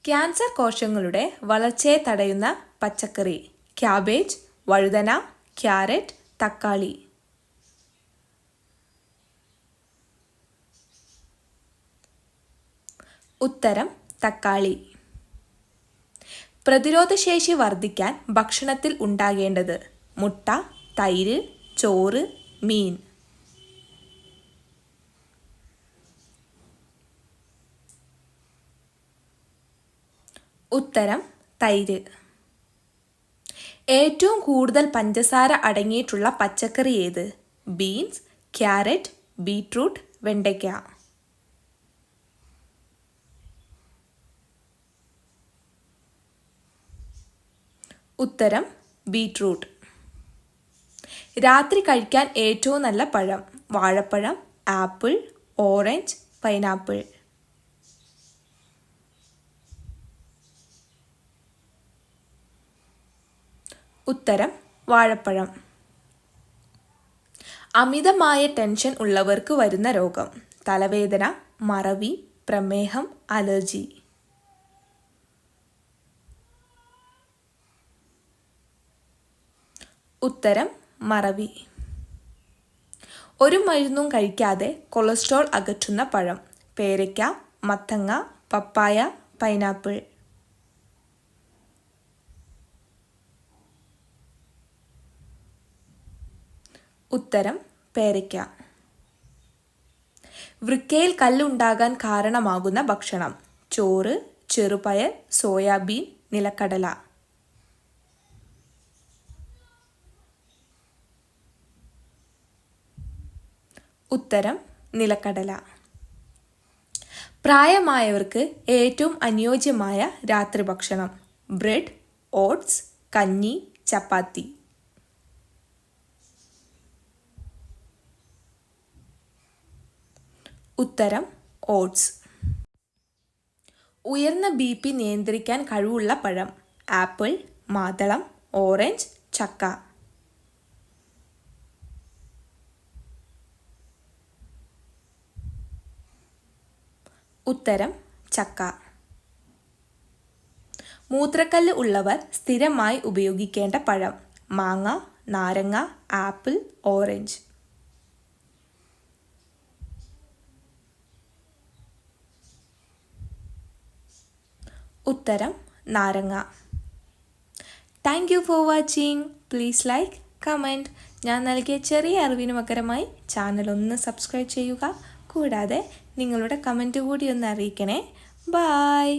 Cancer കോശങ്ങളുടെ വളർച്ചയെ തടയുന്ന പച്ചക്കറി: ക്യാബേജ്, വഴുതന, ക്യാരറ്റ്, തക്കാളി. ഉത്തരം തക്കാളി. പ്രതിരോധശേഷി വർദ്ധിക്കാൻ ഭക്ഷണത്തിൽ ഉണ്ടാകേണ്ടത്: മുട്ട, തൈര്, ചോറ്, മീൻ. ഉത്തരം തൈര്. ഏറ്റവും കൂടുതൽ പഞ്ചസാര അടങ്ങിയിട്ടുള്ള പച്ചക്കറി ഏത്? ബീൻസ്, ക്യാരറ്റ്, ബീറ്റ്റൂട്ട്, വെണ്ടയ്ക്ക. ഉത്തരം ബീറ്റ്റൂട്ട്. രാത്രി കഴിക്കാൻ ഏറ്റവും നല്ല പഴം: വാഴപ്പഴം, ആപ്പിൾ, ഓറഞ്ച്, പൈനാപ്പിൾ. ഉത്തരം വാഴപ്പഴം. അമിതമായ ടെൻഷൻ ഉള്ളവർക്ക് വരുന്ന രോഗം: തലവേദന, മറവി, പ്രമേഹം, അലർജി. ഉത്തരം മറവി. ഒരു മരുന്നും കഴിക്കാതെ കൊളസ്ട്രോൾ അകറ്റുന്ന പഴം: പേരയ്ക്ക, മത്തങ്ങ, പപ്പായ, പൈനാപ്പിൾ. ഉത്തരം പേരയ്ക്ക. വൃക്കയിൽ കല്ലുണ്ടാകാൻ കാരണമാകുന്ന ഭക്ഷണം: ചോറ്, ചെറുപയർ, സോയാബീൻ, നിലക്കടല. ഉത്തരം നിലക്കടല. പ്രായമായവർക്ക് ഏറ്റവും അനുയോജ്യമായ രാത്രി ഭക്ഷണം: ബ്രെഡ്, ഓട്സ്, കഞ്ഞി, ചപ്പാത്തി. ഉത്തരം ഓട്സ്. ഉയർന്ന BP നിയന്ത്രിക്കാൻ കഴിവുള്ള പഴം: ആപ്പിൾ, മാതളം, ഓറഞ്ച്, ചക്ക. ഉത്തരം ചക്ക. മൂത്രക്കല്ല് ഉള്ളവർ സ്ഥിരമായി ഉപയോഗിക്കേണ്ട പഴം: മാങ്ങ, നാരങ്ങ, ആപ്പിൾ, ഓറഞ്ച്. ഉത്തരം നാരങ്ങ. Thank you for watching. Please like, comment. ഞാൻ നൽകിയ ചെറിയ അറിവിന് പകരമായി ചാനൽ ഒന്ന് സബ്സ്ക്രൈബ് ചെയ്യുക. കൂടാതെ നിങ്ങളുടെ കമൻറ്റ് കൂടി ഒന്ന് അറിയിക്കണേ. ബായ്.